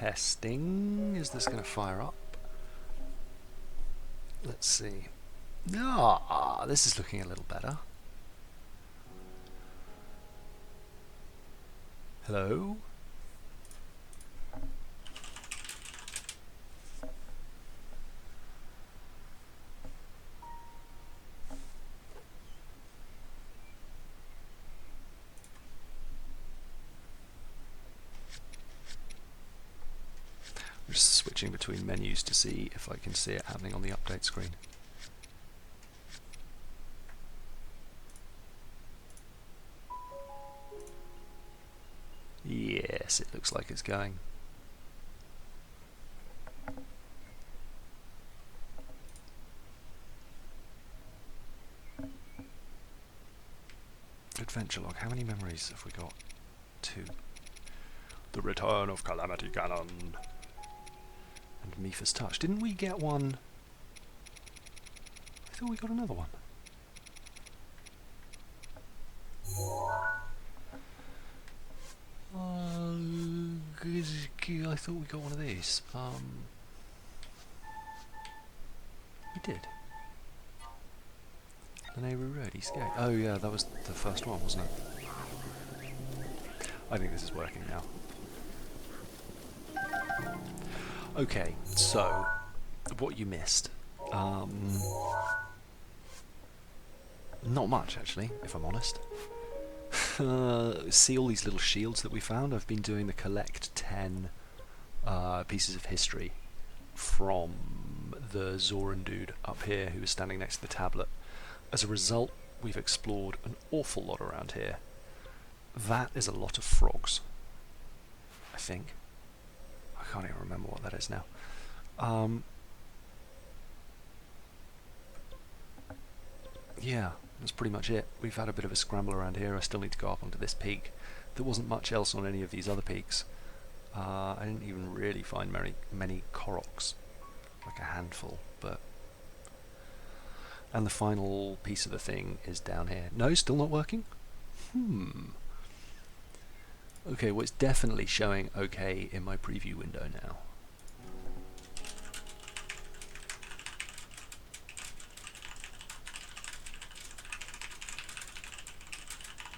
Testing. Is this going to fire up? Let's see. Ah, this is looking a little better. Hello? I'm just switching between menus to see if I can see it happening on the update screen. Yes, it looks like it's going. Adventure log. How many memories have we got? 2. The Return of Calamity Ganon. And Mipha's Touch. Didn't we get one? I thought we got another one. I thought we got one of these. We did. The Nehru Road, East Gate. Oh yeah, that was the first one, wasn't it? I think this is working now. Okay, so what you missed. Not much actually, if I'm honest. See all these little shields that we found? I've been doing the collect 10 pieces of history from the Zoran dude up here who was standing next to the tablet. As a result, we've explored an awful lot around here. That is a lot of frogs, I think. I can't even remember what that is now. Yeah, that's pretty much it. We've had a bit of a scramble around here. I still need to go up onto this peak. There wasn't much else on any of these other peaks. I didn't even really find many Koroks, like a handful, but... And the final piece of the thing is down here. No, still not working? Okay, well it's definitely showing okay in my preview window now.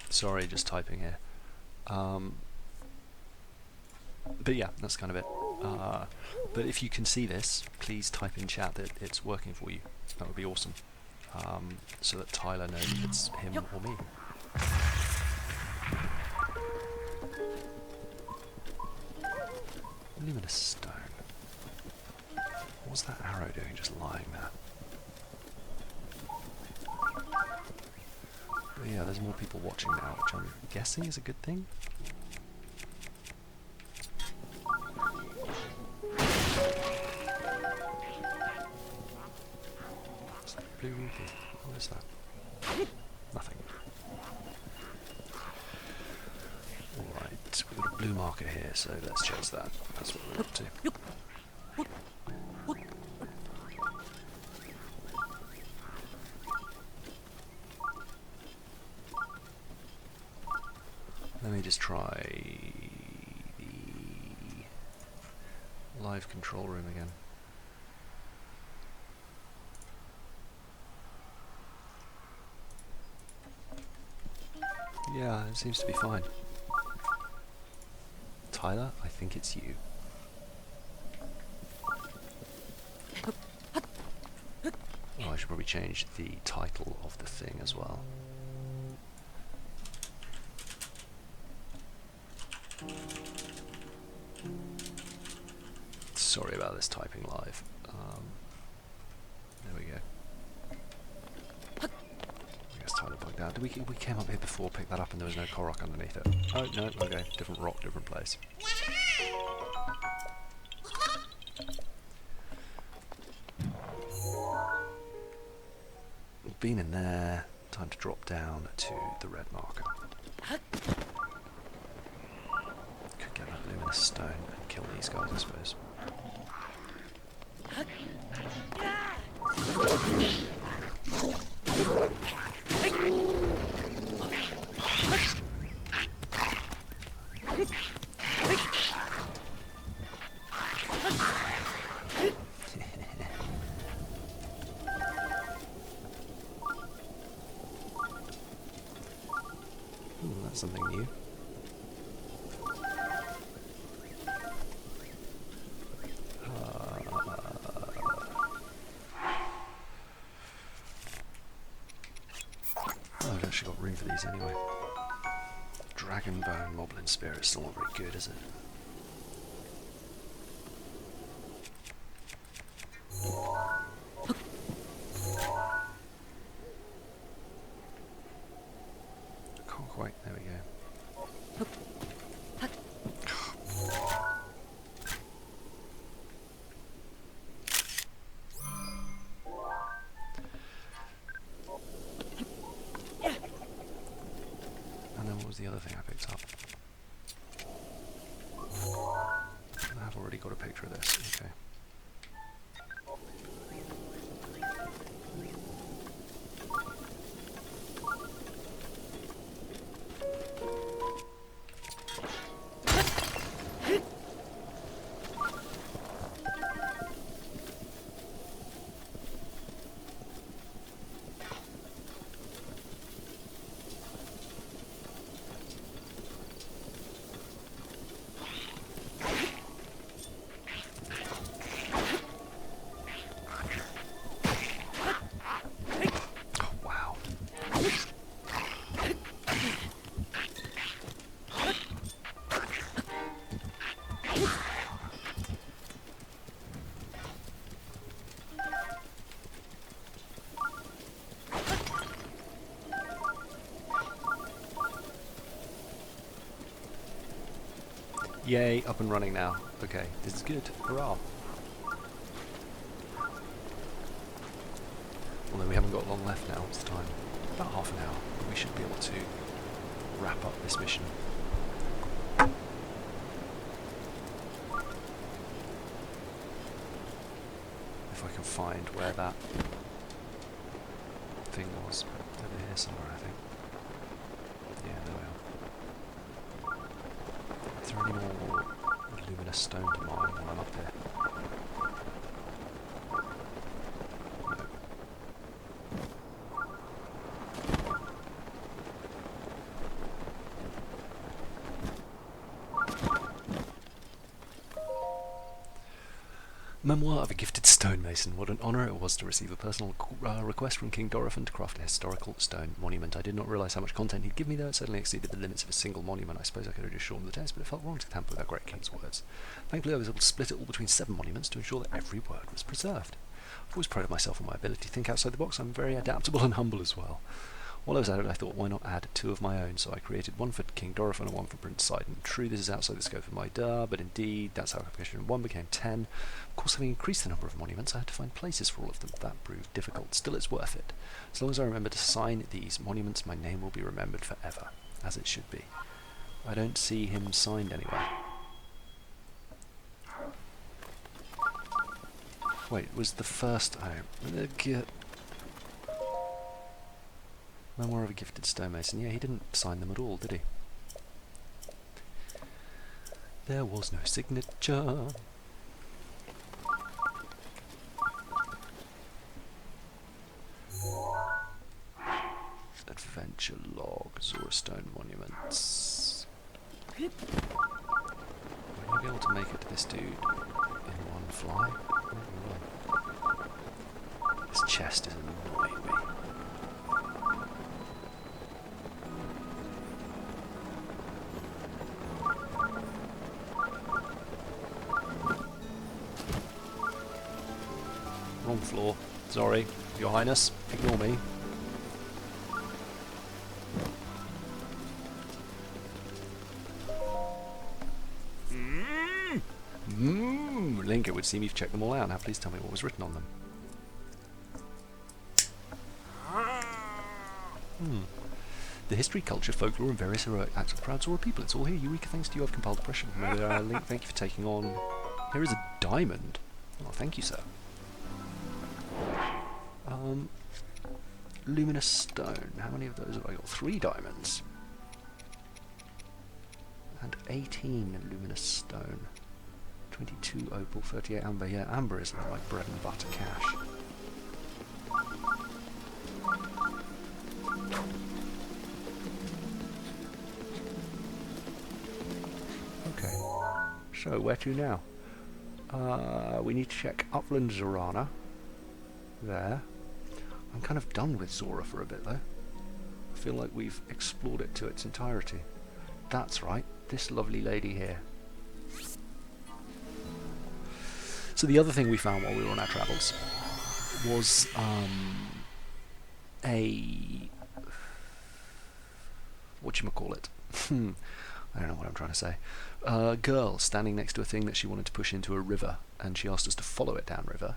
Sorry, just typing here. But yeah, that's kind of it. But if you can see this, please type in chat that it's working for you. That would be awesome. So that Tyler knows if it's him or me. Luminous stone. What's that arrow doing just lying there? But yeah, there's more people watching now, which I'm guessing is a good thing. Blue ruby. What is that? Nothing. Alright, we've got a blue marker here, so let's chase that. That's what we're up to. Let me just try the live control room again. Yeah, it seems to be fine. Tyler, I think it's you. Oh, I should probably change the title of the thing as well. Sorry about this typing live. There we go. I guess Tyler bugged out. We came up here before, picked that up, and there was no Korok underneath it. Oh, no, okay. Different rock, different place. We've been in there. Time to drop down to the red marker. Could get that luminous stone and kill these guys, I suppose. something new. Oh, I've actually got room for these anyway. Dragon Bone Moblin Spirit, still not very good, is it? Can't quite, there we go. And then what was the other thing I picked up? I've already got a picture of this, okay. Yay, up and running now. Okay, this is good. Hurrah. Although we haven't got long left now, what's the time? About half an hour. We should be able to wrap up this mission. If I can find where that thing was. Over here somewhere, I think. Yeah, there we are. Is there any more luminous stone to mine while I'm up here? Memoir of a Gifted Stonemason. What an honour it was to receive a personal request from King Dorothan to craft a historical stone monument. I did not realise how much content he'd give me, though it certainly exceeded the limits of a single monument. I suppose I could have just shortened the test, but it felt wrong to tamper with our great king's words. Thankfully, I was able to split it all between 7 monuments to ensure that every word was preserved. I've always prided myself on my ability to think outside the box. I'm very adaptable and humble as well. While I was at it, I thought, why not add 2 of my own? So I created one for King Dorothan and one for Prince Sidon. True, this is outside the scope of my but indeed, that's how application 1 became 10. Of course, having increased the number of monuments, I had to find places for all of them. That proved difficult. Still, it's worth it. As long as I remember to sign these monuments, my name will be remembered forever, as it should be. I don't see him signed anywhere. Wait, was the first... Memoir of a Gifted Stonemason. Yeah, he didn't sign them at all, did he? There was no signature. Adventure log, Zoras stone monuments. Will I be able to make it to this dude in one fly? This chest is annoying me. Wrong floor. Sorry, Your Highness. Ignore me. Link, it would seem you've checked them all out. Now please tell me what was written on them. The history, culture, folklore, and various heroic acts of proud Zora people. It's all here. Eureka, thanks to you, I've compiled a pressure. Link, thank you for taking on... Here is a diamond. Oh, thank you, sir. Luminous stone. How many of those have I got? 3 diamonds. And 18 luminous stone. 22 opal, 38 amber. Yeah, amber is like my bread and butter cash. So, where to now? We need to check Upland Zorana. There. I'm kind of done with Zora for a bit though. I feel like we've explored it to its entirety. That's right, this lovely lady here. So the other thing we found while we were on our travels was a... whatchamacallit? I don't know what I'm trying to say. A girl standing next to a thing that she wanted to push into a river, and she asked us to follow it downriver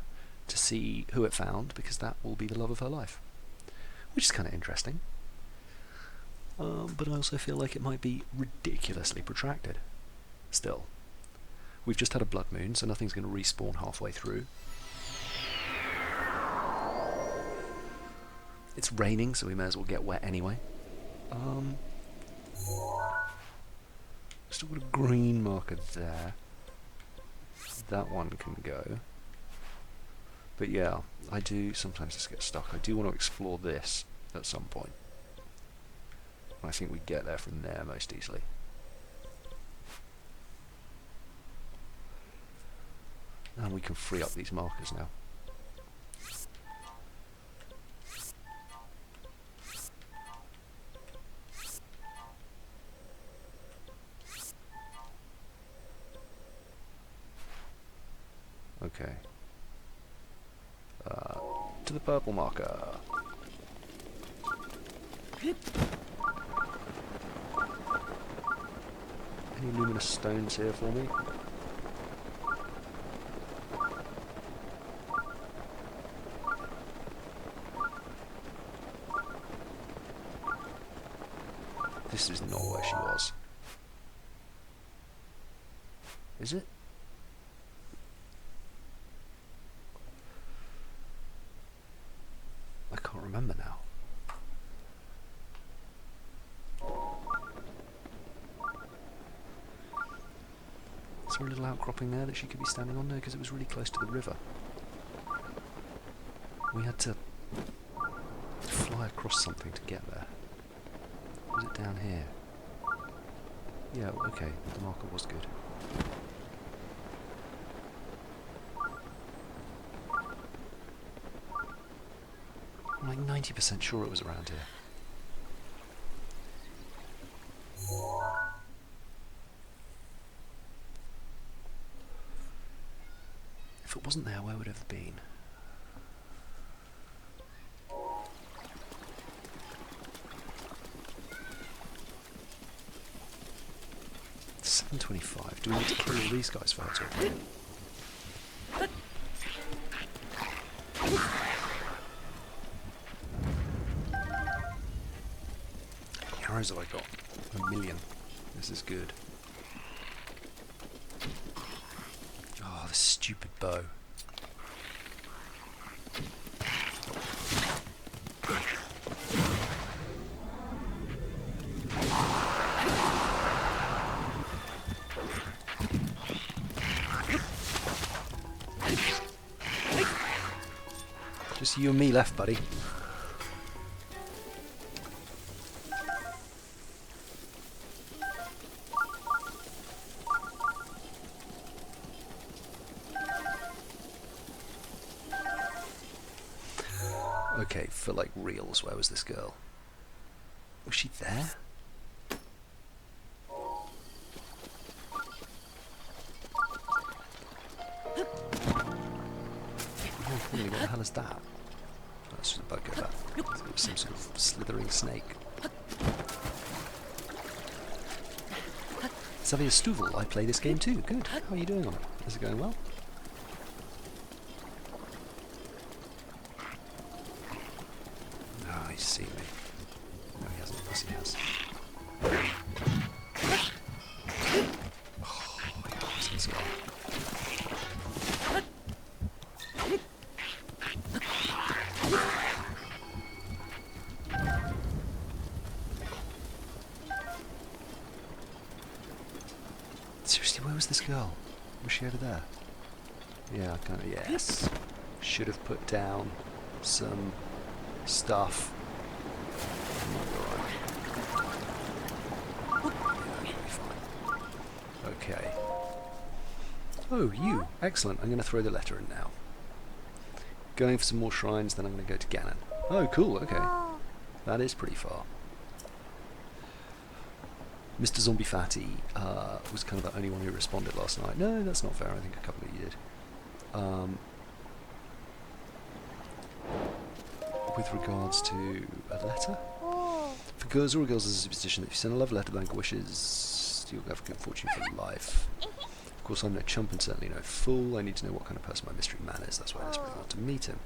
to see who it found, because that will be the love of her life. Which is kind of interesting. But I also feel like it might be ridiculously protracted. Still. We've just had a blood moon, so nothing's going to respawn halfway through. It's raining, so we may as well get wet anyway. Still got a green marker there. That one can go. But yeah, I do sometimes just get stuck. I do want to explore this at some point. I think we get there from there most easily. And we can free up these markers now. Okay. To the purple marker. Any luminous stones here for me? This is not where she was. Is it? I can't remember now. Is there a little outcropping there that she could be standing on? No, because it was really close to the river. We had to fly across something to get there. Was it down here? Yeah, okay, the marker was good. I'm like 90% sure it was around here. If it wasn't there, where would it have been? It's 7:25. Do we need to kill all these guys for her to appear? How many arrows have I got? 1,000,000. This is good. Oh, this stupid bow. Just you and me left, buddy. Okay, for like reals, where was this girl? Was she there? Really, what the hell is that? That's just a bugger, that. It was some sort of slithering snake. Xavier Stuvel, I play this game too. Good. How are you doing on it? Is it going well? No, he's seen me. No, he hasn't. Yes, he has. Oh, yeah, he's gone. Seriously, where was this girl? Was she over there? Yeah, kind of. Yes. Should have put down some stuff. Might be alright. Yeah, that'll be fine. Okay. Oh, you. Excellent. I'm going to throw the letter in now. Going for some more shrines, then I'm going to go to Ganon. Oh, cool. Okay. That is pretty far. Mr. Zombie Fatty was kind of the only one who responded last night. No, that's not fair. I think a couple of you did. With regards to a letter? For girls or girls, there's a superstition that if you send a love letter blank wishes, you'll have good fortune for life. Of course, I'm no chump and certainly no fool. I need to know what kind of person my mystery man is. That's why I desperately want to meet him.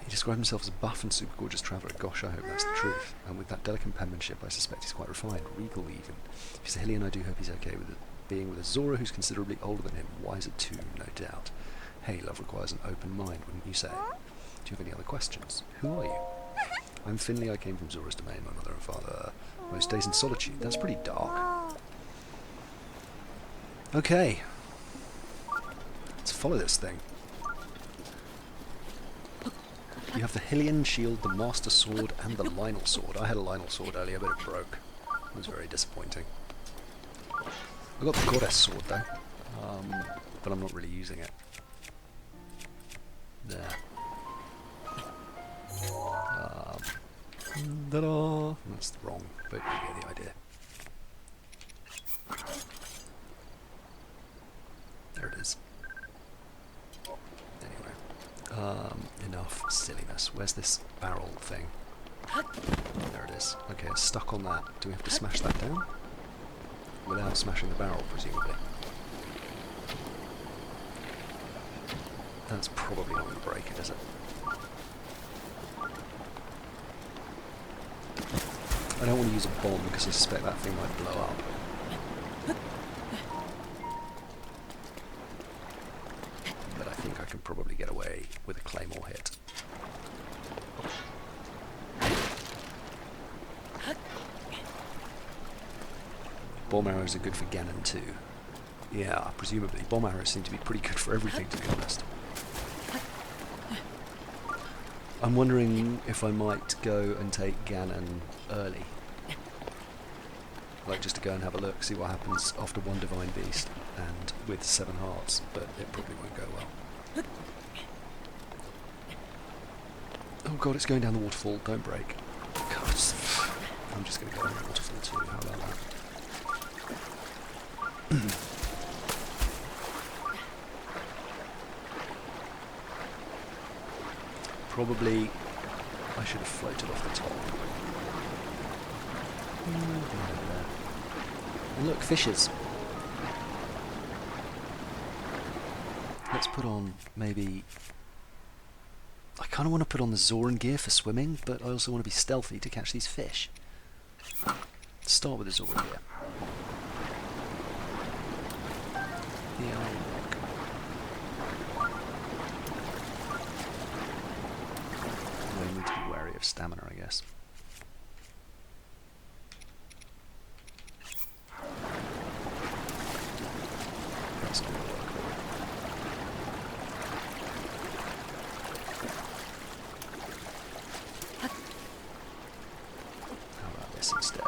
He described himself as a buff and super gorgeous traveller. Gosh, I hope that's the truth. And with that delicate penmanship, I suspect he's quite refined, regal even. If he's a Hylian, I do hope he's okay with it. Being with a Zora who's considerably older than him, wiser too, no doubt. Hey, love requires an open mind, wouldn't you say? Do you have any other questions? Who are you? I'm Finley, I came from Zora's domain, my mother and father. Most days in solitude. That's pretty dark. Okay. Let's follow this thing. You have the Hylian shield, the Master Sword, and the Lionel Sword. I had a Lionel Sword earlier, but it broke. It was very disappointing. I got the Goddess Sword though, but I'm not really using it. There. Ta-da! That's wrong, but you get the idea. There it is. Anyway, enough silliness. Where's this barrel thing? There it is. Okay, it's stuck on that. Do we have to smash that down? Without smashing the barrel, presumably. That's probably not going to break it, is it? I don't want to use a bomb because I suspect that thing might blow up. But I think I can probably get away with a claymore hit. Bomb arrows are good for Ganon too. Yeah, presumably. Bomb arrows seem to be pretty good for everything, to be honest. I'm wondering if I might go and take Ganon early. Like just to go and have a look, see what happens after one Divine Beast and with 7 hearts, but it probably won't go well. Oh god, it's going down the waterfall, don't break. God, I'm just going to go down the waterfall too, how about that? Probably I should have floated off the top. And look, fishes. Let's put on maybe... I kind of want to put on the Zoran gear for swimming, but I also want to be stealthy to catch these fish. Let's start with the Zoran gear. Yeah, I need to be wary of stamina, I guess. That's not going to work. How about this instead?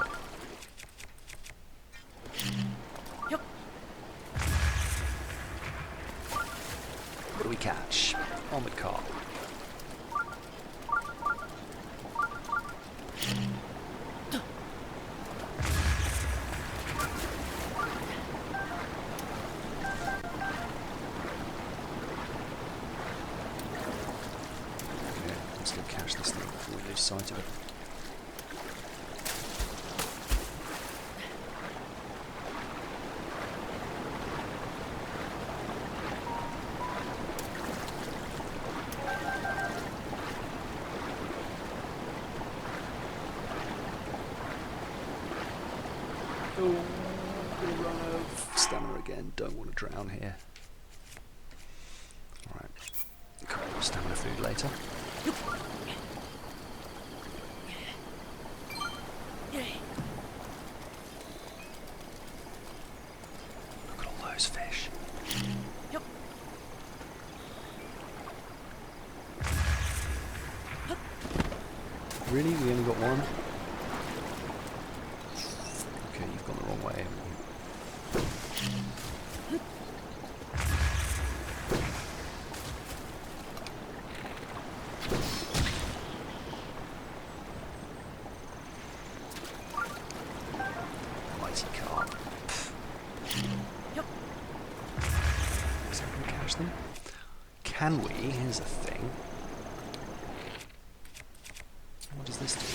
What do we catch? On the carp. Catch this thing before we lose sight of it. Oh, gonna run out of stamina again. Don't want to drown here. Alright. A couple more stamina food later. Look at all those fish. Really? We only got one? Okay, you've gone the wrong way, haven't you? refresh them. Can we? Here's a thing. What does this do?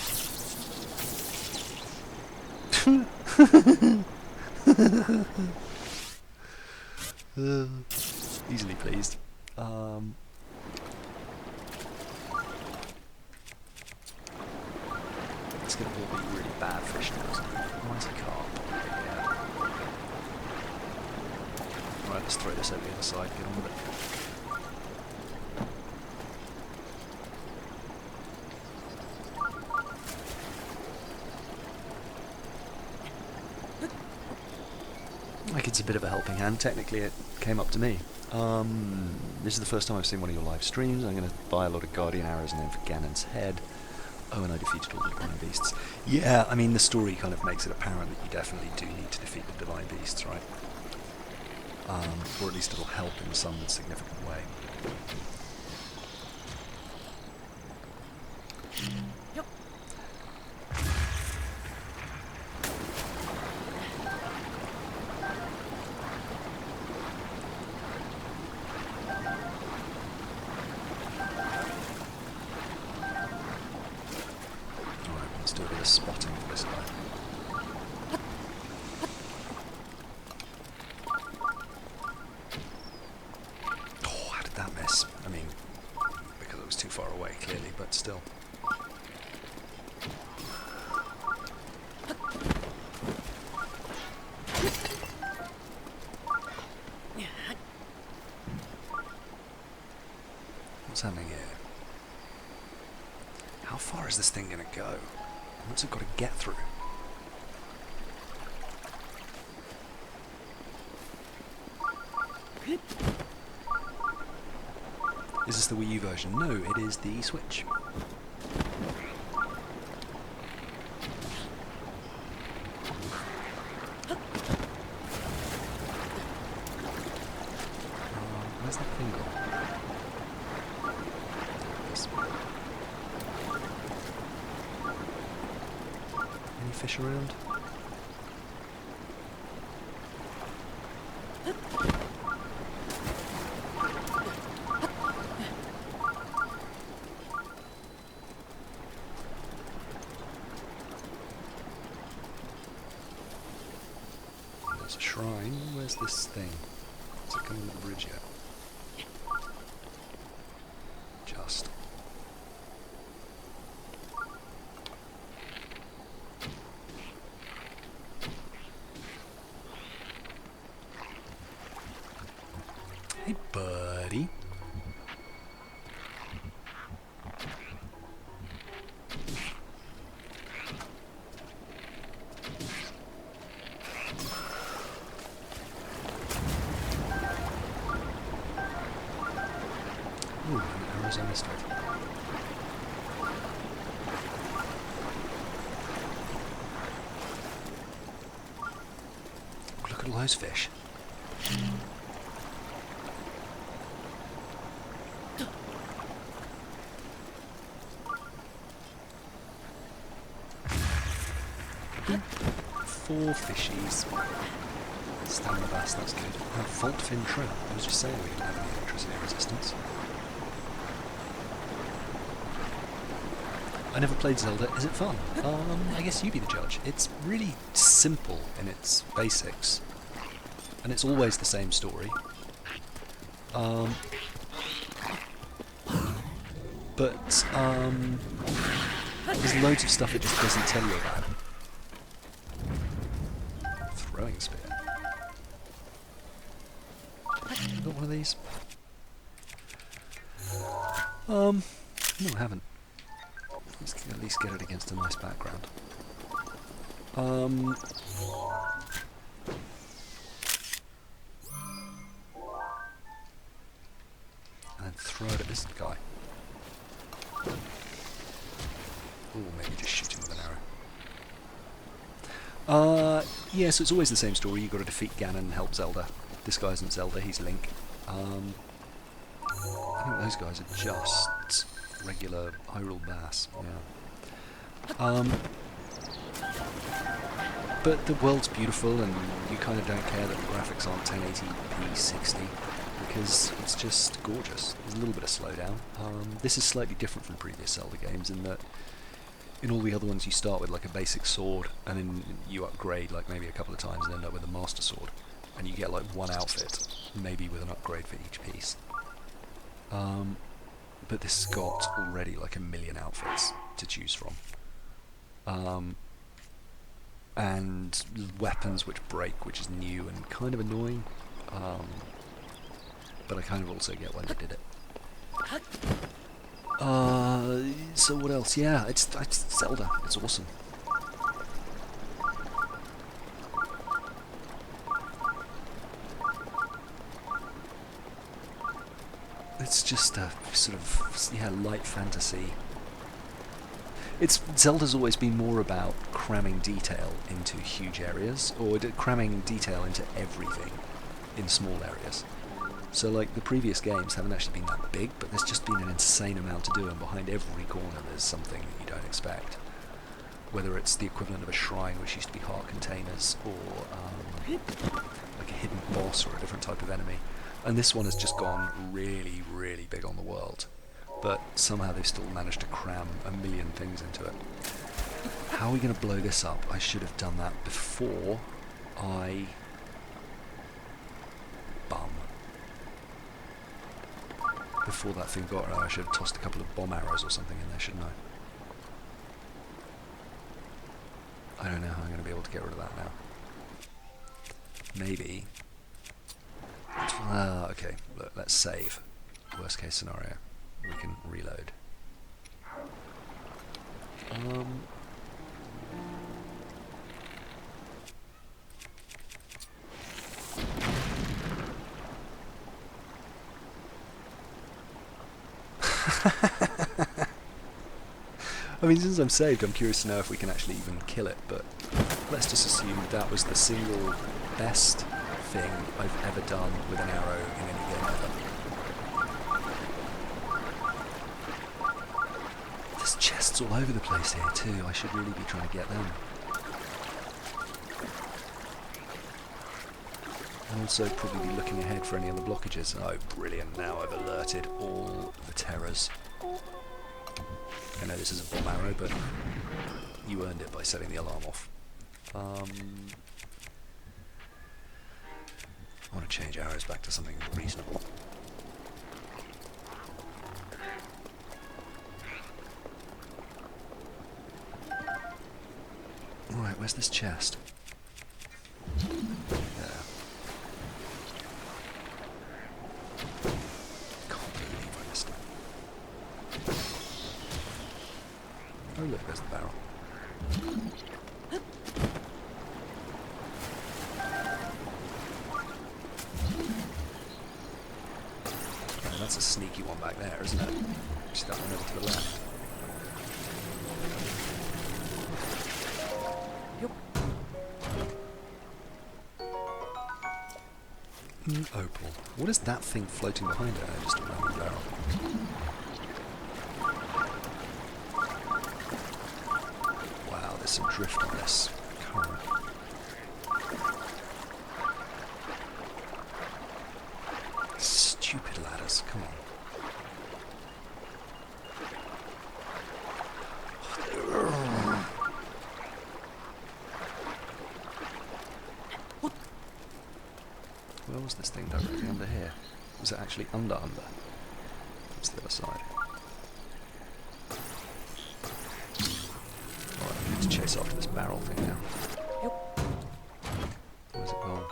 Easily pleased. It's going to all be really bad fish now, isn't it? Mighty carp. Yeah. Right, let's throw this over the other side, get on with it. Like it's a bit of a helping hand. Technically it came up to me. This is the first time I've seen one of your live streams. I'm going to buy a lot of Guardian arrows and then for Ganon's head. Oh, and I defeated all the Divine Beasts. Yeah, I mean, the story kind of makes it apparent that you definitely do need to defeat the Divine Beasts, right? Or at least it'll help in some significant way. Yep. Let's do a bit of spotting for this guy. Oh, how did that miss? I mean, because it was too far away, clearly, but still. What's happening here? How far is this thing going to go? What's it got to get through? Is this the Wii U version? No, it is the Switch. Where's that thing gone? Any fish around? There's a shrine. Where's this thing? Is it coming to the bridge yet? Just. Hey, buddy. Ooh, an Arizona straight. Look at all those fish. Four fishies. Stamina bass, that's good. Oh, fault fin trout. I was just saying we didn't have any electricity resistance. I never played Zelda. Is it fun? I guess you be the judge. It's really simple in its basics. And it's always the same story. But there's loads of stuff it just doesn't tell you about. Throwing spear. Got one of these? No, I haven't. Let's at least get it against a nice background. And then throw it at this guy. Ooh, maybe just shoot him with an arrow. Yeah, so it's always the same story. You've got to defeat Ganon and help Zelda. This guy isn't Zelda, he's Link. I think those guys are just regular Hyrule bass, yeah. But the world's beautiful and you kind of don't care that the graphics aren't 1080p 60 because it's just gorgeous. There's a little bit of slowdown. This is slightly different from previous Zelda games in that in all the other ones you start with like a basic sword and then you upgrade like maybe a couple of times and end up with a master sword, and you get like one outfit, maybe with an upgrade for each piece. But this has got already like a million outfits to choose from. And weapons which break, which is new and kind of annoying. But I kind of also get why they did it. So what else? Yeah, it's Zelda. It's awesome. It's just a sort of, yeah, light fantasy. Zelda's always been more about cramming detail into huge areas, or cramming detail into everything in small areas. So like the previous games haven't actually been that big, but there's just been an insane amount to do, and behind every corner there's something that you don't expect. Whether it's the equivalent of a shrine, which used to be heart containers, or like a hidden boss or a different type of enemy. And this one has just gone really, really big on the world. But somehow they've still managed to cram a million things into it. How are we going to blow this up? I should have done that before I... Before that thing got around, I should have tossed a couple of bomb arrows or something in there, shouldn't I? I don't know how I'm going to be able to get rid of that now. Maybe. Okay, look, let's save. Worst case scenario. We can reload. I mean, since I'm saved, I'm curious to know if we can actually even kill it, but let's just assume that was the single best thing I've ever done with an arrow in any game ever. There's chests all over the place here too. I should really be trying to get them. And also probably be looking ahead for any other blockages. Oh, brilliant. Now I've alerted all the terrors. I know this is a bomb arrow, but you earned it by setting the alarm off. I want to change arrows back to something reasonable. Alright, where's this chest? There. Can't believe I missed it. Oh look, there's the barrel. Oh, that's a sneaky one back there, isn't it? See that one over to the left. Opal. What is that thing floating behind it? Just a random barrel. Wow, there's some drift on this current. Stupid ladders, come on. Where was this thing directly under here? Was it actually under? That's the other side. Alright, I need to chase after this barrel thing now. Where's it gone?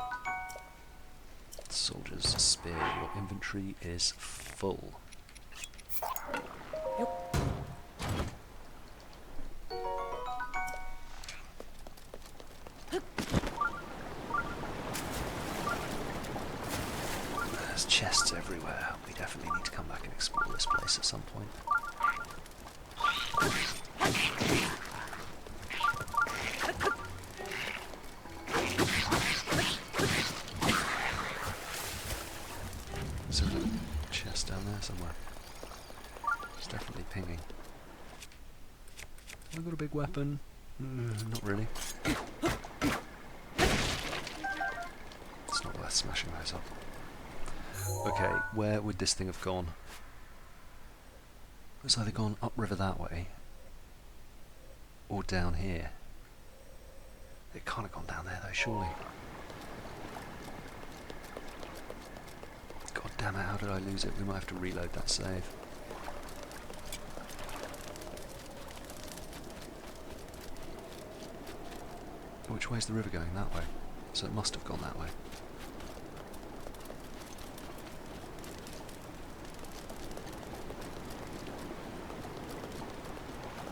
Soldier's spear. Your inventory is full. There's chests everywhere. We definitely need to come back and explore this place at some point. Is there another chest down there somewhere? It's definitely pinging. Have I got a big weapon? Not really. It's not worth smashing those up. Okay, where would this thing have gone? It's either gone upriver that way, or down here. It can't have gone down there though, surely. God damn it, how did I lose it? We might have to reload that save. Which way's the river going? That way. So it must have gone that way.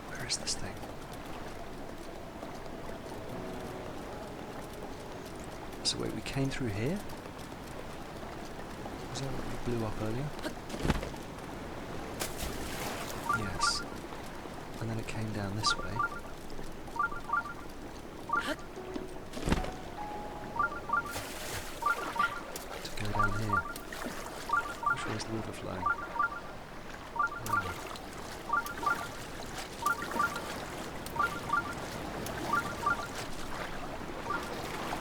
Where is this thing? So wait, we came through here? Was that what we blew up earlier? Yes. And then it came down this way. To go down here. Which way is the river flowing?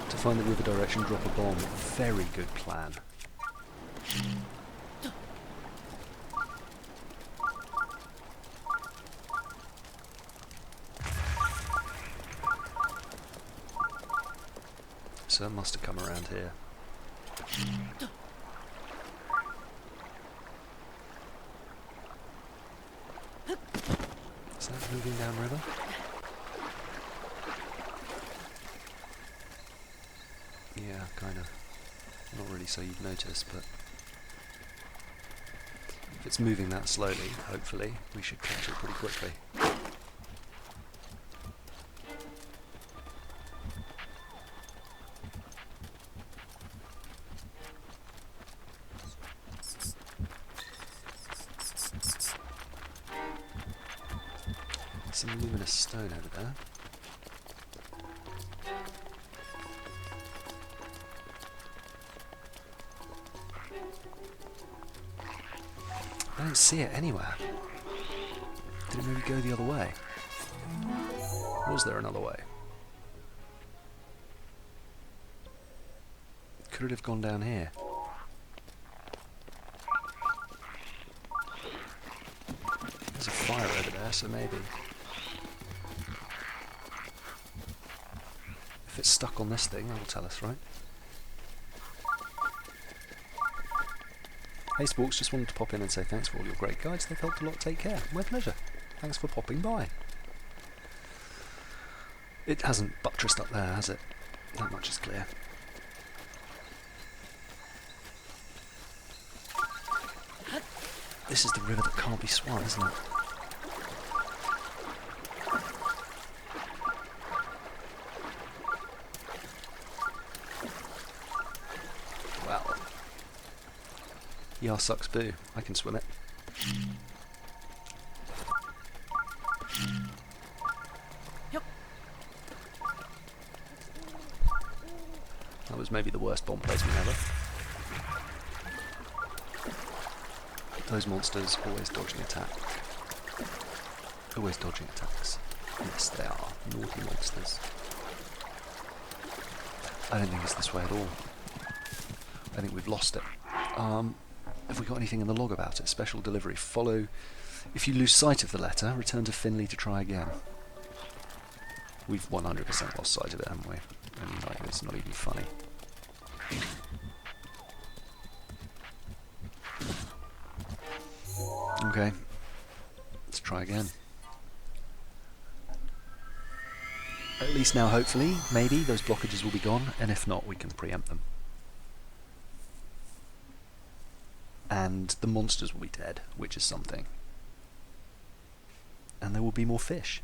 To find the river direction, drop a bomb. Very good plan. So it must have come around here. Is that moving downriver? Yeah, kind of. Not really so you'd notice, but if it's moving that slowly, hopefully, we should catch it pretty quickly. Some luminous stone over there. I don't see it anywhere. Did it maybe go the other way? Was there another way? Could it have gone down here? There's a fire over there, so maybe. If it's stuck on this thing, that'll tell us, right? Hey Sporks, just wanted to pop in and say thanks for all your great guides. They've helped a lot. Take care. My pleasure. Thanks for popping by. It hasn't buttressed up there, has it? That much is clear. This is the river that can't be swum, isn't it? Well. Yar sucks boo. I can swim it. That was maybe the worst bomb placement ever. Those monsters always dodging attack. Always dodging attacks. Yes, they are. Naughty monsters. I don't think it's this way at all. I think we've lost it. Have we got anything in the log about it? Special delivery. Follow. If you lose sight of the letter, return to Finley to try again. We've 100% lost sight of it, haven't we? And like, it's not even funny. Okay. Let's try again. At least now, hopefully, maybe, those blockages will be gone, and if not, we can preempt them. And the monsters will be dead, which is something. And there will be more fish.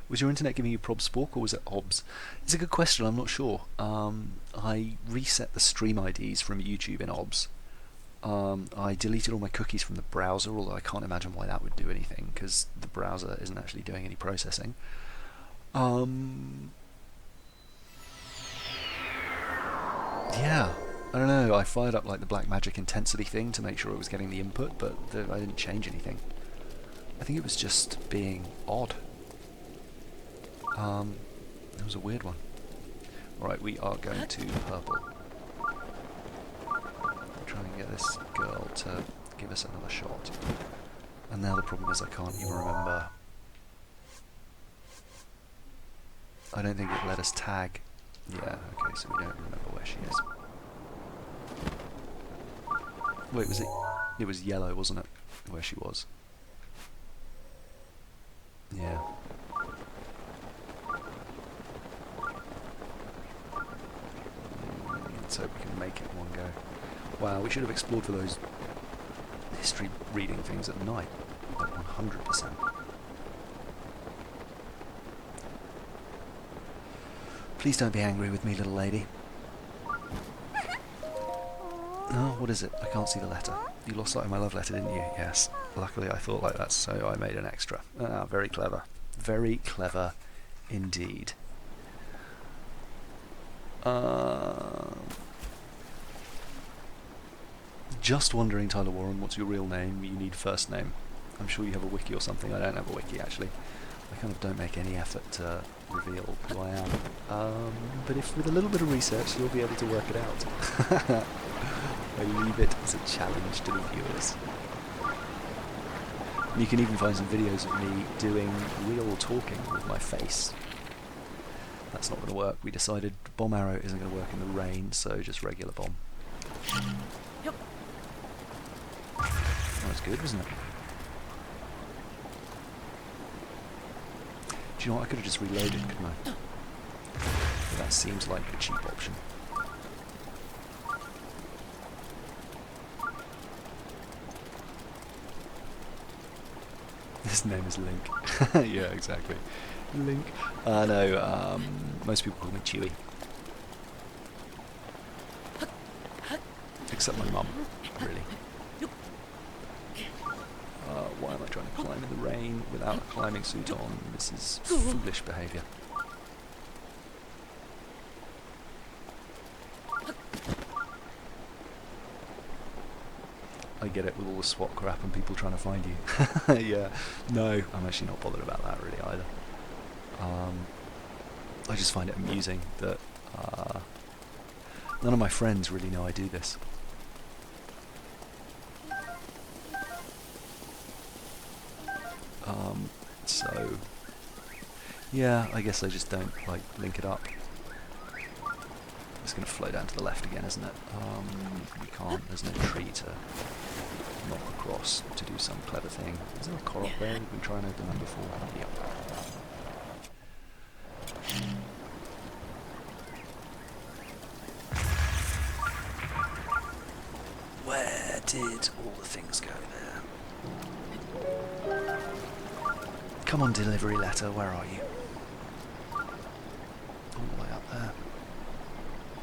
Was your internet giving you prob spork, or was it OBS? It's a good question, I'm not sure. I reset the stream IDs from YouTube in OBS. I deleted all my cookies from the browser, although I can't imagine why that would do anything, because the browser isn't actually doing any processing. Yeah. I don't know, I fired up like the black magic intensity thing to make sure it was getting the input, but I didn't change anything. I think it was just being odd. It was a weird one. Alright, we are going to purple. Try try and get this girl to give us another shot. And now the problem is I can't even remember. I don't think it let us tag. Yeah, okay, so we don't remember where she is. Wait, was it? It was yellow, wasn't it? Where she was. Yeah. Let's hope we can make it in one go. Wow, we should have explored for those history reading things at night. Like 100%. Please don't be angry with me, little lady. Oh, what is it? I can't see the letter. You lost sight of my love letter, didn't you? Yes. Luckily I thought like that, so I made an extra. Ah, very clever. Very clever indeed. Just wondering, Tyler Warren, what's your real name? You need first name. I'm sure you have a wiki or something. I don't have a wiki, actually. I kind of don't make any effort to reveal who I am. But if with a little bit of research, you'll be able to work it out. I leave it as a challenge to the viewers. You can even find some videos of me doing real talking with my face. That's not going to work. We decided bomb arrow isn't going to work in the rain, so just regular bomb. Yep. That was good, wasn't it? Do you know what? I could have just reloaded, couldn't I? But that seems like a cheap option. His name is Link. Yeah, exactly. Link. No, most people call me Chewie. Except my mum, really. Why am I trying to climb in the rain without a climbing suit on? This is foolish behaviour. I get it with all the SWAT crap and people trying to find you. Yeah, no, I'm actually not bothered about that really either. I just find it amusing that none of my friends really know I do this. So, yeah, I guess I just don't, like, link it up. It's going to flow down to the left again, isn't it? We can't, there's no tree to knock across to do some clever thing. Is there a Korok there? We've been trying to open that before. Yep. Where did all the things go there? Come on, delivery letter, where are you? All the way up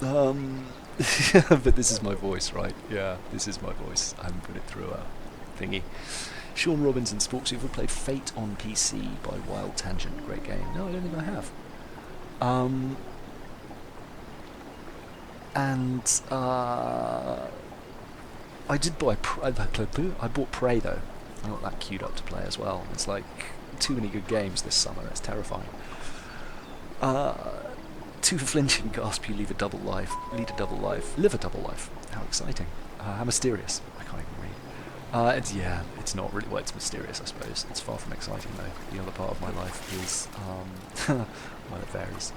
there. But this is my voice, right? Yeah, this is my voice. I haven't put it through a thingy. Sean Robinson, Sports, you ever played Fate on PC by Wild Tangent? Great game. No, I don't think I have. I did buy. I bought Prey though. I got that queued up to play as well. It's like too many good games this summer. It's terrifying. Too flinching. Gasp! You leave a double life. Lead a double life. Live a double life. How exciting. How mysterious. I can't even read. It's not really. Well, it's mysterious, I suppose. It's far from exciting though. The other part of my life is well, it varies.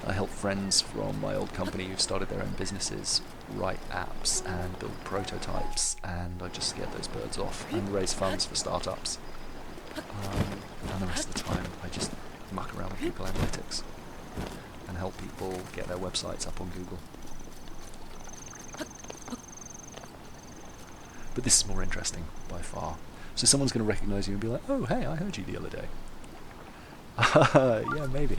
I help friends from my old company who've started their own businesses write apps and build prototypes, and I just get those birds off and raise funds for startups. And the rest of the time I just muck around with Google Analytics and help people get their websites up on Google. But this is more interesting by far. So someone's going to recognise you and be like, oh hey, I heard you the other day. Yeah, maybe.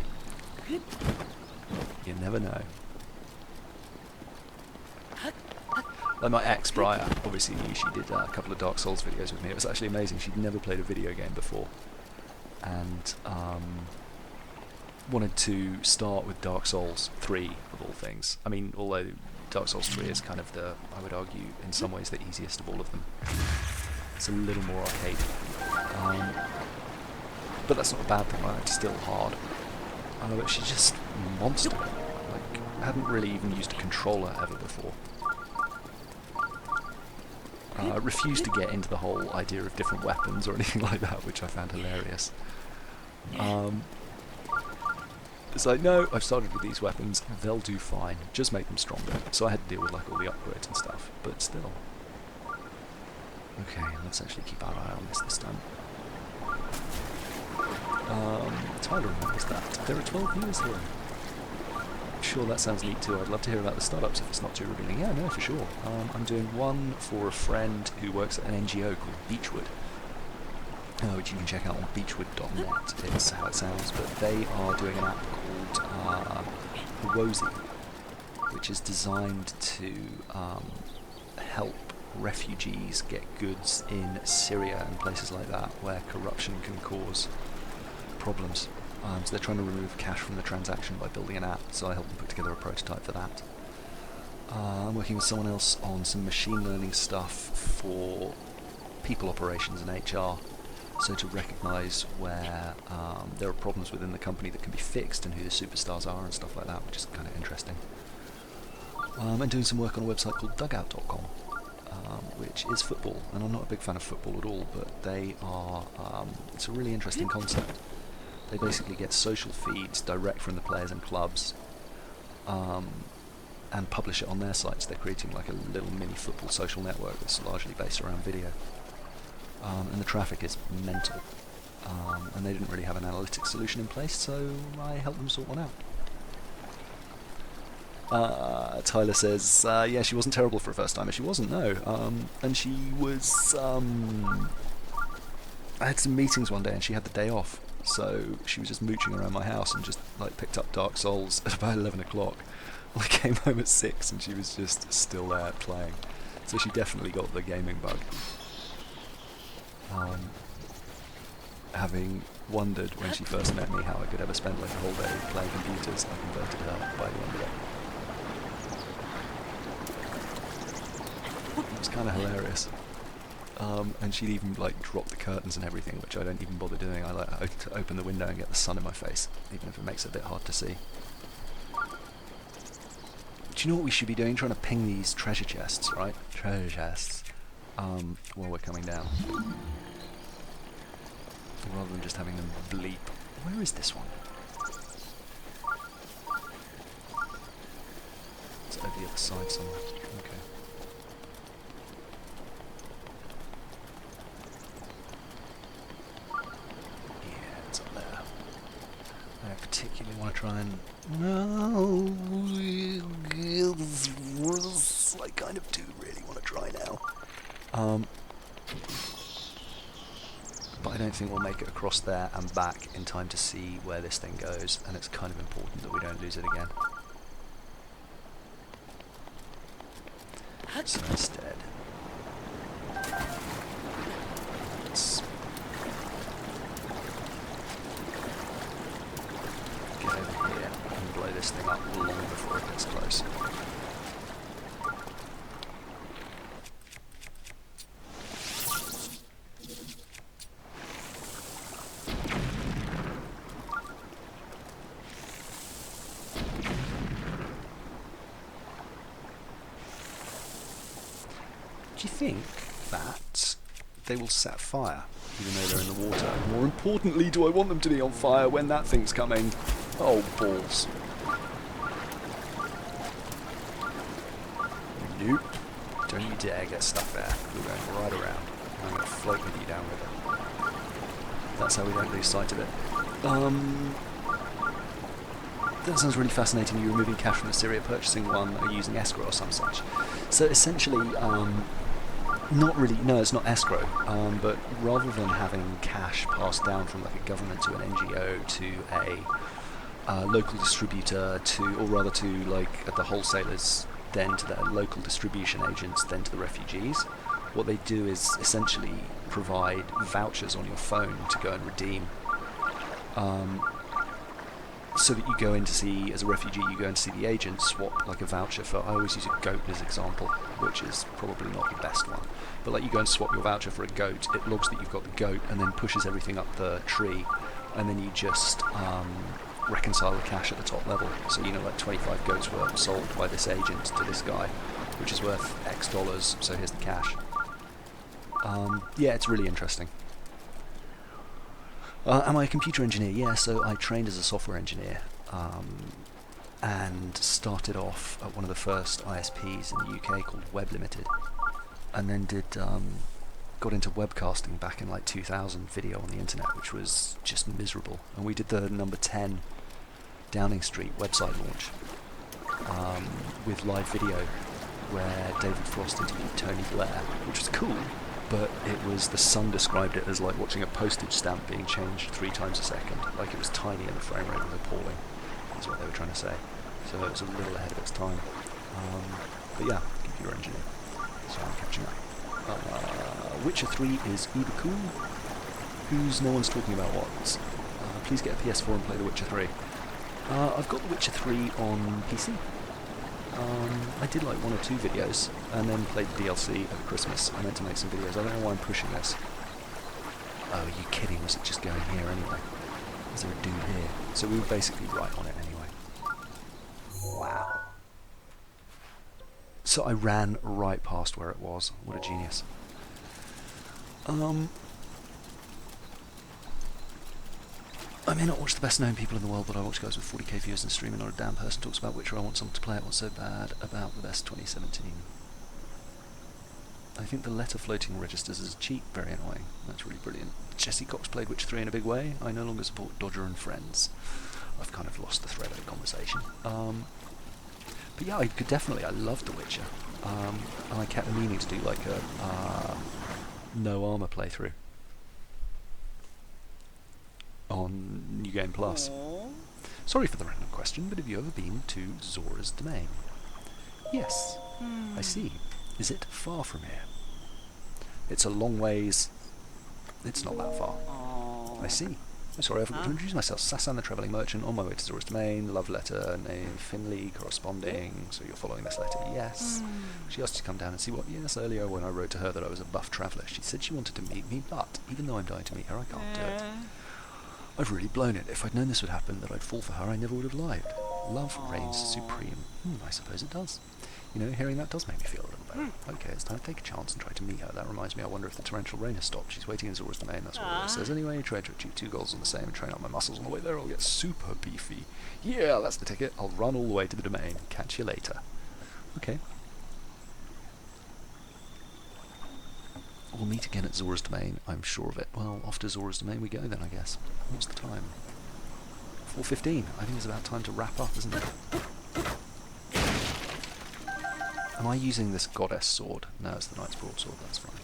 You never know. Like my ex, Briar, obviously she did a couple of Dark Souls videos with me. It was actually amazing. She'd never played a video game before. And wanted to start with Dark Souls 3 of all things. I mean, although Dark Souls 3 is kind of the, I would argue, in some ways the easiest of all of them. It's a little more arcade. But that's not a bad thing, right? It's still hard. But she's just a monster. Like, hadn't really even used a controller ever before. I refused to get into the whole idea of different weapons or anything like that, which I found hilarious. It's like, no, I've started with these weapons, they'll do fine, just make them stronger. So I had to deal with like all the upgrades and stuff, but still. Okay, let's actually keep our eye on this time. Tyler remembers that. There are 12 viewers here. Sure, that sounds neat too. I'd love to hear about the startups if it's not too revealing. Yeah, no, for sure. I'm doing one for a friend who works at an NGO called Beechwood, which you can check out on beechwood.net. It's how it sounds, but they are doing an app called Wozy, which is designed to help refugees get goods in Syria and places like that where corruption can cause problems. So they're trying to remove cash from the transaction by building an app, so I helped them put together a prototype for that. I'm working with someone else on some machine learning stuff for people operations and HR, so to recognise where there are problems within the company that can be fixed and who the superstars are and stuff like that, which is kind of interesting. I'm doing some work on a website called dugout.com, which is football, and I'm not a big fan of football at all, but they are, it's a really interesting concept. They basically get social feeds direct from the players and clubs and publish it on their sites. They're creating like a little mini football social network that's largely based around video. And the traffic is mental. And they didn't really have an analytics solution in place, so I helped them sort one out. Tyler says, yeah, she wasn't terrible for a first timer. She wasn't, no. And she was... I had some meetings one day and she had the day off. So she was just mooching around my house and just like picked up Dark Souls at about 11 o'clock. I came home at 6 and she was just still there playing. So she definitely got the gaming bug. Having wondered when she first met me how I could ever spend like a whole day playing computers, I converted her by the end of it. It was kind of hilarious. And she'd even like drop the curtains and everything, which I don't even bother doing. I like to open the window and get the sun in my face, even if it makes it a bit hard to see. Do you know what we should be doing? Trying to ping these treasure chests, right? Treasure chests. While we're coming down. Rather than just having them bleep. Where is this one? It's over the other side somewhere. Okay. I particularly want to try and... No, I kind of do really want to try now. But I don't think we'll make it across there and back in time to see where this thing goes, and it's kind of important that we don't lose it again. So instead, let's get over here and blow this thing up long before it gets close. Do you think that they will set fire, even though they're in the water? More importantly, do I want them to be on fire when that thing's coming? Oh, balls. Nope. Don't you dare get stuck there. We're going right around. I'm going to float with you down with it. That's how we don't lose sight of it. That sounds really fascinating. You're removing cash from the Syria, purchasing one, or using escrow or some such. So essentially, not really, no, it's not escrow, but rather than having cash passed down from like a government to an NGO to a local distributor to, or rather to like the wholesalers, then to their local distribution agents, then to the refugees, what they do is essentially provide vouchers on your phone to go and redeem. So that you go in to see, as a refugee, you go in to see the agent, swap like a voucher for, I always use a goat as an example, which is probably not the best one. But like you go and swap your voucher for a goat, it logs that you've got the goat and then pushes everything up the tree, and then you just reconcile the cash at the top level. So, you know, like 25 goats were sold by this agent to this guy, which is worth X dollars, so here's the cash. Yeah, it's really interesting. Am I a computer engineer? Yeah, so I trained as a software engineer, and started off at one of the first ISPs in the UK called Web Limited, and then got into webcasting back in like 2000, video on the internet, which was just miserable. And we did the number 10 Downing Street website launch with live video, where David Frost interviewed Tony Blair, which was cool, but the Sun described it as like watching a postage stamp being changed 3 times a second. Like, it was tiny and the frame rate was appalling, is what they were trying to say. So it was a little ahead of its time. But yeah, computer engineer, so I'm catching up. Witcher 3 is uber cool. Who's no one's talking about what? Please get a PS4 and play The Witcher 3. I've got The Witcher 3 on PC. I did like 1 or 2 videos, and then played the DLC over Christmas. I meant to make some videos. I don't know why I'm pushing this. Oh, are you kidding? Was it just going here anyway? Is there a dude here? So we were basically right on it anyway. Wow. So I ran right past where it was. What a genius. I may not watch the best known people in the world, but I watch guys with 40k views and stream, and not a damn person talks about Witcher. I want someone to play it. What's so bad about the best 2017? I think the letter floating registers as a cheat. Very annoying. That's really brilliant. Jesse Cox played Witcher 3 in a big way. I no longer support Dodger and Friends. I've kind of lost the thread of the conversation. But yeah, I loved The Witcher. And I kept meaning to do like a no armor playthrough on New Game Plus. Sorry for the random question, but have you ever been to Zora's domain? Yes. I see. Is it far from here? It's a long ways. It's not that far. I see. Oh, sorry, I forgot to introduce myself. Sassan the Travelling Merchant, on my way to Zora's domain. Love letter, name Finley, corresponding. So you're following this letter? Yes. She asked to come down and see what? Yes, earlier when I wrote to her that I was a buff traveller, she said she wanted to meet me, but even though I'm dying to meet her, I can't do it. I've really blown it. If I'd known this would happen, that I'd fall for her, I never would have lied. Love reigns supreme. I suppose it does. You know, hearing that does make me feel a little better. Okay, it's time to take a chance and try to meet her. That reminds me, I wonder if the torrential rain has stopped. She's waiting in Zora's domain, that's what it says. Anyway, try to achieve 2 goals on the same and train up my muscles on the way there. I'll get super beefy. Yeah, that's the ticket. I'll run all the way to the domain. Catch you later. Okay. We'll meet again at Zora's domain, I'm sure of it. Well, off to Zora's domain we go then, I guess. What's the time? 4:15. I think it's about time to wrap up, isn't it? Am I using this goddess sword? No, it's the knight's broadsword, that's fine.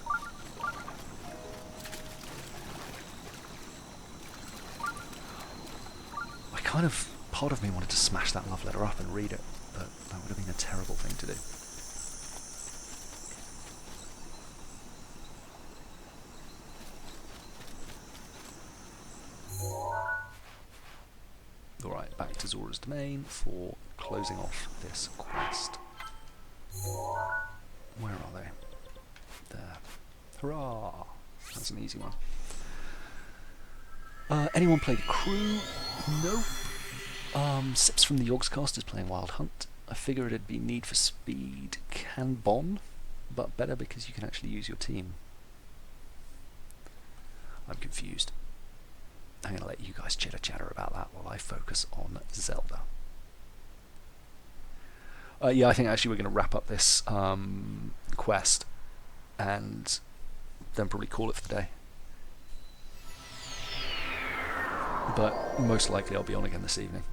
Part of me wanted to smash that love letter up and read it, but that would have been a terrible thing to do. Alright, back to Zora's domain for closing off this quest. Where are they? There. Hurrah! That's an easy one. Anyone played Crew? Nope. Sips from the Yogscast is playing Wild Hunt. I figure it'd be Need for Speed Kanbon, but better because you can actually use your team. I'm confused. I'm going to let you guys chitter-chatter about that while I focus on Zelda. Yeah, I think actually we're going to wrap up this quest and then probably call it for the day. But most likely I'll be on again this evening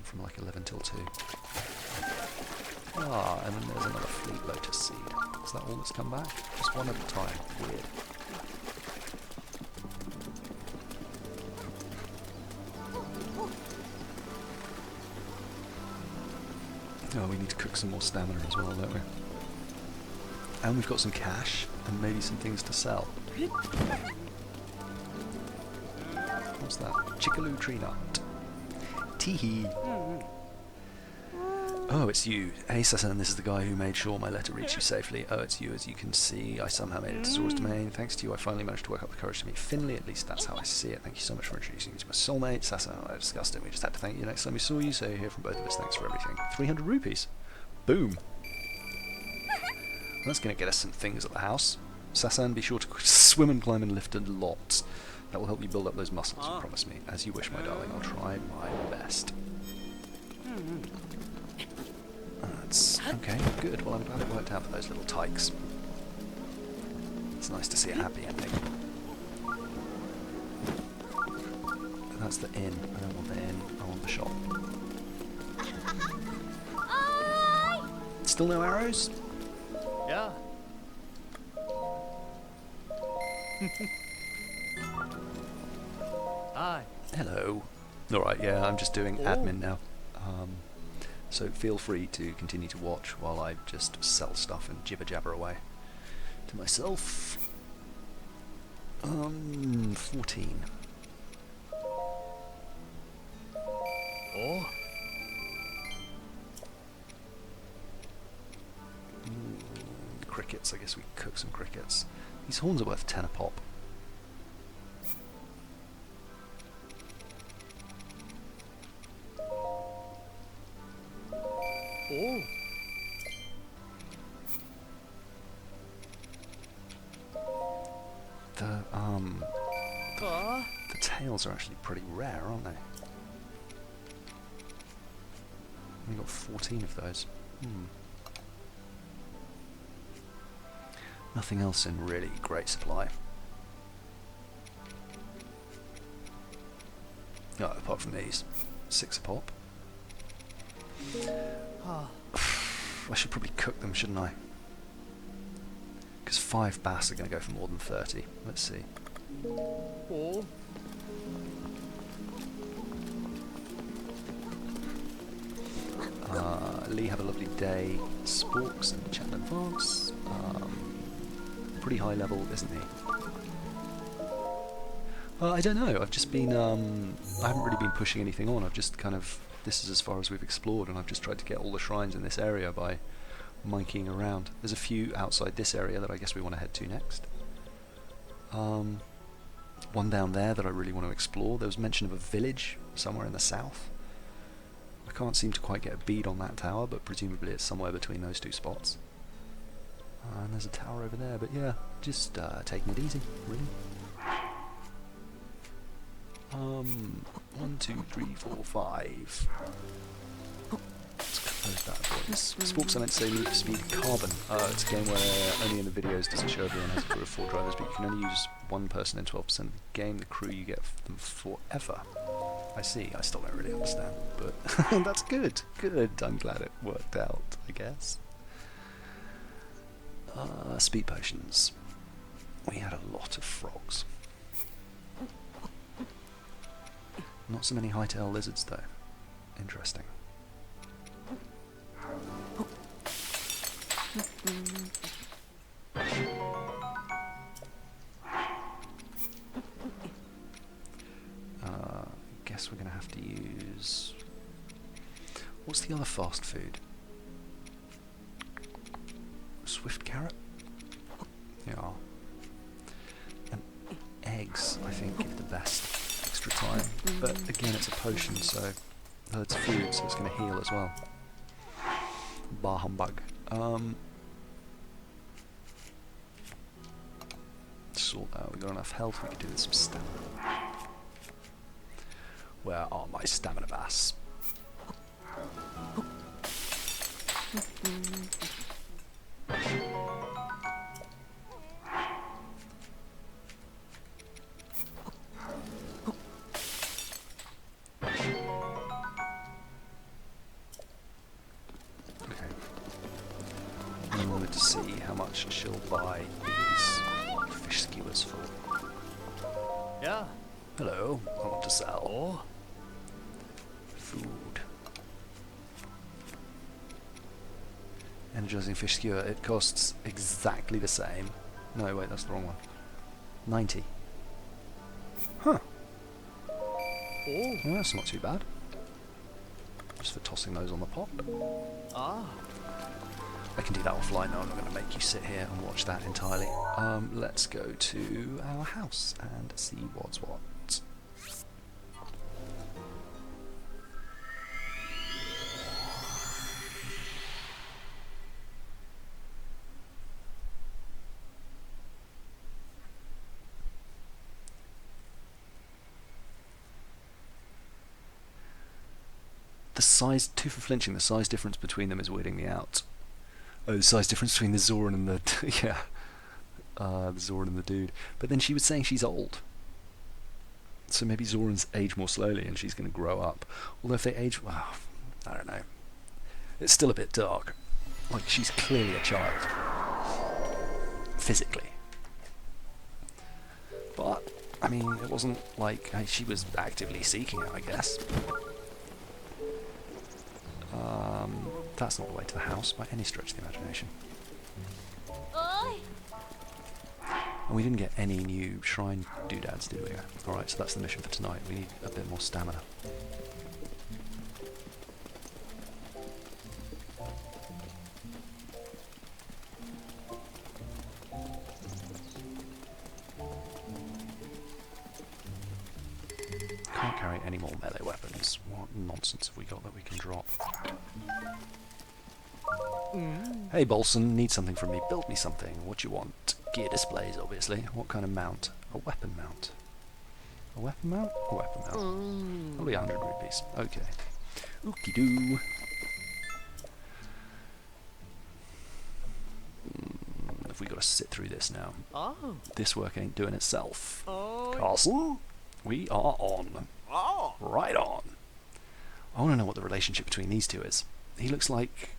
from like 11 till 2. Ah, and then there's another Fleet Lotus seed. Is that all that's come back? Just one at a time. Weird. Oh, we need to cook some more stamina as well, don't we? And we've got some cash and maybe some things to sell. What's that? Chickaloo tree nut. Teehee. Oh, it's you. Hey, Sasan, this is the guy who made sure my letter reached you safely. Oh, it's you. As you can see, I somehow made it to Zora's domain. Thanks to you, I finally managed to work up the courage to meet Finley. At least that's how I see it. Thank you so much for introducing me to my soulmate. Sasan, I discussed it. We just had to thank you next time we saw you, so you hear from both of us. Thanks for everything. 300 rupees. Boom. That's going to get us some things at the house. Sasan, be sure to swim and climb and lift a lot. That will help you build up those muscles, you promise me. As you wish, my darling. I'll try my best. That's okay, good. Well, I'm glad it worked out for those little tykes. It's nice to see a happy ending. And that's the inn. I don't want the inn, I want the shop. Still no arrows? Yeah. Hi. Hello. Alright, yeah, I'm just doing admin now. So feel free to continue to watch while I just sell stuff and jibber jabber away to myself. 14. Oh. Crickets, I guess we cook some crickets. These horns are worth 10 a pop. Oh. The tails are actually pretty rare, aren't they? We got 14 of those. Nothing else in really great supply. No, apart from these. 6 a pop. I should probably cook them, shouldn't I? Because 5 bass are going to go for more than 30. Let's see. Oh. Lee, have a lovely day. Sporks and chat in advance. Pretty high level, isn't he? I don't know. I've just been. I haven't really been pushing anything on. I've just kind of. This is as far as we've explored, and I've just tried to get all the shrines in this area by monkeying around. There's a few outside this area that I guess we want to head to next. One down there that I really want to explore. There was mention of a village somewhere in the south. I can't seem to quite get a bead on that tower, but presumably it's somewhere between those two spots. And there's a tower over there, but yeah, just taking it easy, really. 1, 2, 3, 4, 5. Let's close that voice. Sporks, I meant to say Need for Speed Carbon. It's a game where only in the videos does it show everyone has a crew of 4 drivers, but you can only use one person in 12% of the game. The crew, you get them forever. I see, I still don't really understand, but that's good. Good, I'm glad it worked out, I guess. Speed potions. We had a lot of frogs. Not so many hightail lizards though. Interesting. Guess we're gonna have to use... What's the other fast food? Swift carrot? Yeah. And eggs, I think, give the best extra time. But again, it's a potion, so it's food, so it's going to heal as well. Bah humbug. Sort out. We got enough health. We could do with some stamina. Where are my stamina bass? I wanted to see how much she'll buy these fish skewers for. Yeah. Hello, I want to sell Oh. food. Energizing fish skewer, it costs exactly the same. No, wait, that's the wrong one. 90. Huh. Oh. Well, that's not too bad. just for tossing those on the pot. Ah. I can do that offline though, I'm not going to make you sit here and watch that entirely. Let's go to our house and see what's what. The size, two for flinching, the size difference between them is weirding me out. Oh, the size difference between the Zoran and the... yeah. The Zoran and the dude. But then she was saying she's old. So maybe Zoran's age more slowly and she's going to grow up. Although if they age... well, I don't know. It's still a bit dark. Like, she's clearly a child. Physically. But, I mean, it wasn't like... she was actively seeking it, I guess. That's not the way to the house by any stretch of the imagination. And we didn't get any new shrine doodads, did we? Alright, so that's the mission for tonight. We need a bit more stamina. Can't carry any more melee weapons. What nonsense have we got that we can drop? Hey Bolson, need something from me. Build me something. What do you want? Gear displays, obviously. What kind of mount? A weapon mount. A weapon mount? A weapon mount. Probably 100 rupees. Okay. Okie doo. Have we got to sit through this now? Oh. This work ain't doing itself. Oh. Castle, we are on. Oh. Right on. I want to know what the relationship between these two is. He looks like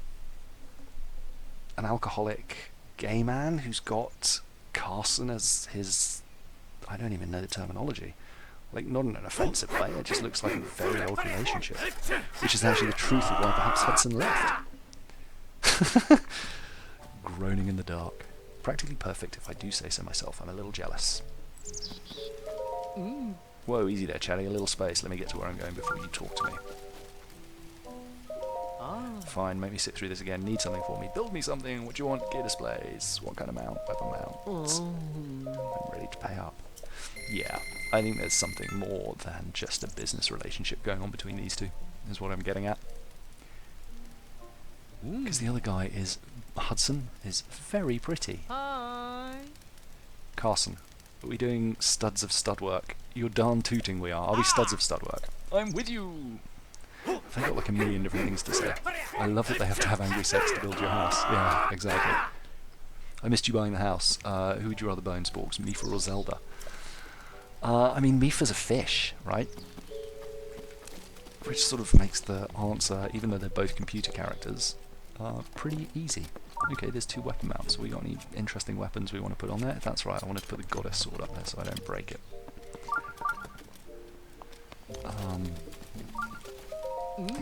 an alcoholic gay man who's got Carson as his... I don't even know the terminology. Like, not in an offensive way, it just looks like a very old relationship. Which is actually the truth of why perhaps Hudson left. Groaning in the dark. Practically perfect if I do say so myself. I'm a little jealous. Whoa, easy there, Chatty. A little space. Let me get to where I'm going before you talk to me. Fine, make me sit through this again. Need something for me. Build me something. What do you want? Gear displays. What kind of mount? Weapon mount. I'm ready to pay up. Yeah, I think there's something more than just a business relationship going on between these two, is what I'm getting at. Because the other guy is... Hudson is very pretty. Hi. Carson, are we doing studs of stud work? You're darn tooting we are. Are we studs of stud work? I'm with you! They've got like a million different things to say. I love that they have to have angry sex to build your house. Yeah, exactly. I missed you buying the house. Who would you rather buy in Sporks, Mifa or Zelda? I mean, Mifa's a fish, right? Which sort of makes the answer, even though they're both computer characters, pretty easy. Okay, there's two weapon mounts. We got any interesting weapons we want to put on there? That's right, I wanted to put the goddess sword up there so I don't break it.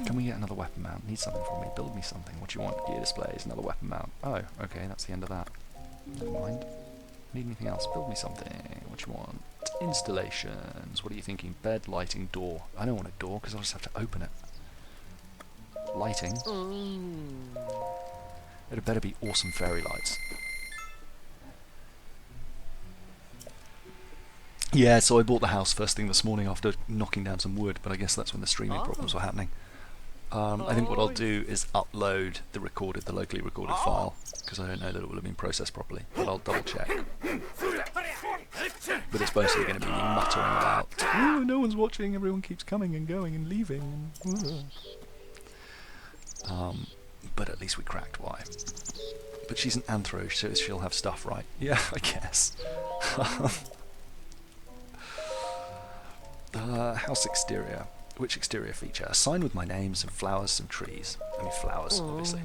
Can we get another weapon mount? Need something from me. Build me something. What do you want? Gear displays. Another weapon mount. Oh, okay, that's the end of that. Never mind. Need anything else? Build me something. What do you want? Installations. What are you thinking? Bed, lighting, door. I don't want a door because I'll just have to open it. Lighting. It had better be awesome fairy lights. Yeah, so I bought the house first thing this morning after knocking down some wood, but I guess that's when the streaming problems were happening. I think what I'll do is upload the locally recorded file, because I don't know that it will have been processed properly, but I'll double check. But it's mostly going to be me muttering about, oh, no one's watching, everyone keeps coming and going and leaving. But at least we cracked why. But she's an anthro, so she'll have stuff right. Yeah, I guess. House exterior. Which exterior feature? A sign with my name, some flowers, some trees. I mean flowers, obviously.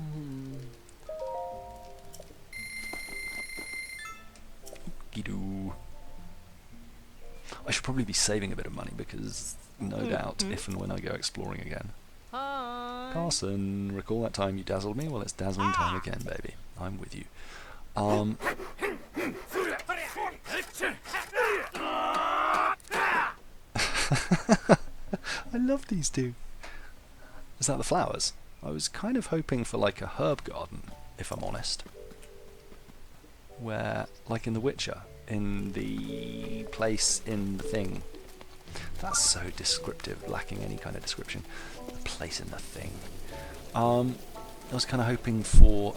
Gidoo. I should probably be saving a bit of money because no doubt if and when I go exploring again. Hi. Carson, recall that time you dazzled me? Well, it's dazzling time again, baby. I'm with you. I love these two. Is that the flowers? I was kind of hoping for like a herb garden, if I'm honest. Where, like in The Witcher, in the place in the thing. That's so descriptive, lacking any kind of description. The place in the thing. I was kind of hoping for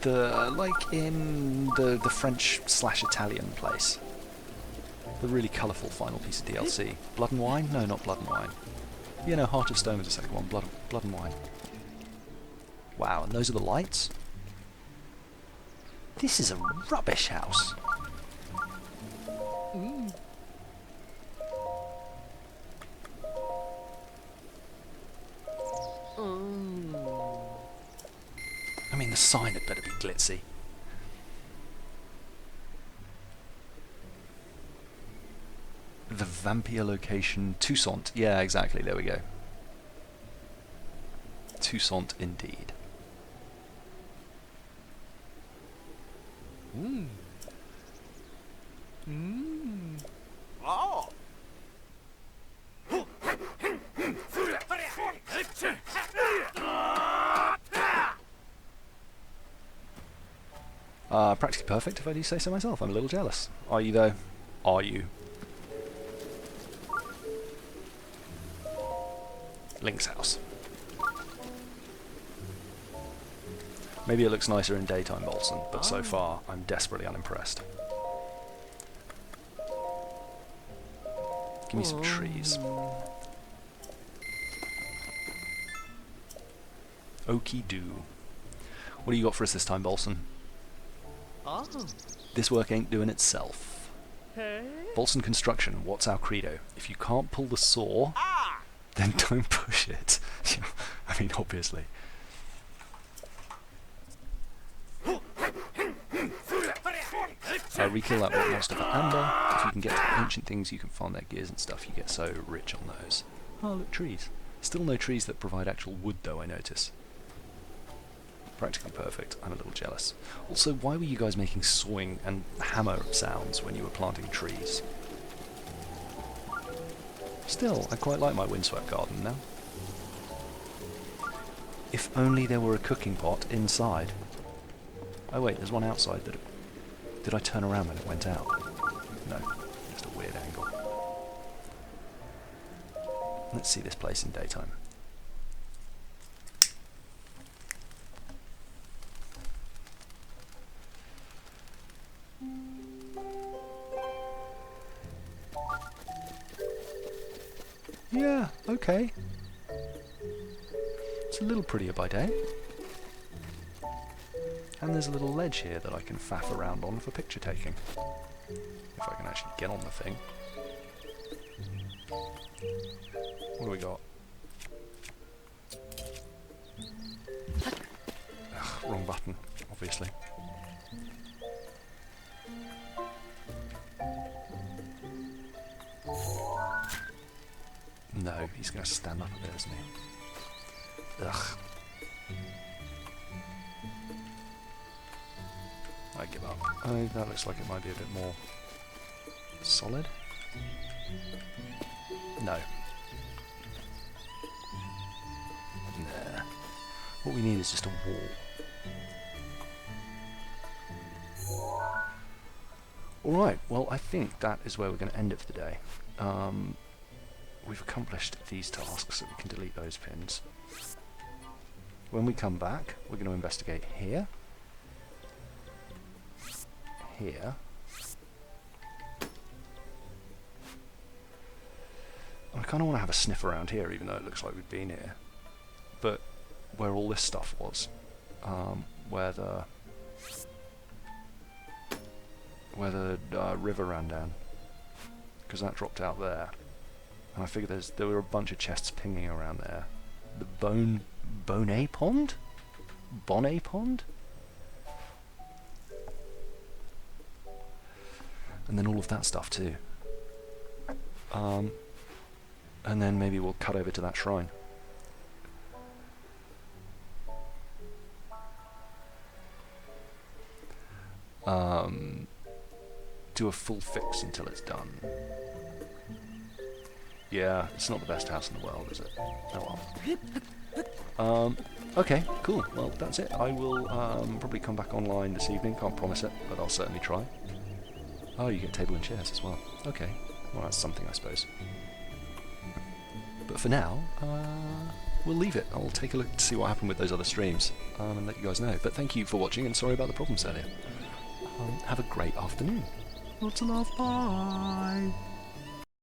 like in the French / Italian place. The really colourful final piece of DLC. Blood and Wine? No, not Blood and Wine. You know, Heart of Stone was the second one. Blood and Wine. Wow, and those are the lights? This is a rubbish house. I mean, the sign had better be glitzy. The Vampire location, Toussaint. Yeah, exactly, there we go. Toussaint indeed. Oh. Practically perfect, if I do say so myself. I'm a little jealous. Are you, though? Are you? Link's house. Maybe it looks nicer in daytime, Bolson, but so far, I'm desperately unimpressed. Give me some trees. Okie doo. What do you got for us this time, Bolson? Oh. This work ain't doing itself. Hey. Bolson Construction, what's our credo? If you can't pull the saw, then don't push it. I mean, obviously. Rekill that rock monster for amber. If you can get to ancient things, you can farm their gears and stuff. You get so rich on those. Oh, look, trees. Still no trees that provide actual wood, though, I notice. Practically perfect. I'm a little jealous. Also, why were you guys making sawing and hammer sounds when you were planting trees? Still, I quite like my windswept garden now. If only there were a cooking pot inside. Oh wait, there's one outside that... Did I turn around when it went out? No, just a weird angle. Let's see this place in daytime. Yeah, okay. It's a little prettier by day. And there's a little ledge here that I can faff around on for picture taking. If I can actually get on the thing. What do we got? Ugh, wrong button, obviously. No, he's going to stand up a bit, isn't he? Ugh. I give up. Oh, that looks like it might be a bit more solid. No. Nah. What we need is just a wall. Alright, well I think that is where we're going to end it for the day. We've accomplished these tasks, so we can delete those pins. When we come back, we're going to investigate here. Here. I kind of want to have a sniff around here, even though it looks like we've been here. But where all this stuff was, where the river ran down, because that dropped out there, and I figured there were a bunch of chests pinging around there. The Bonnet Pond, Bonnet Pond. And then all of that stuff too. And then maybe we'll cut over to that shrine. Do a full fix until it's done. Yeah, it's not the best house in the world, is it? Oh well. Okay, cool. Well, that's it. I will probably come back online this evening. Can't promise it, but I'll certainly try. Oh, you get table and chairs as well. Okay. Well, that's something, I suppose. But for now, we'll leave it. I'll take a look to see what happened with those other streams and let you guys know. But thank you for watching, and sorry about the problems earlier. Have a great afternoon. Lots of love. Bye.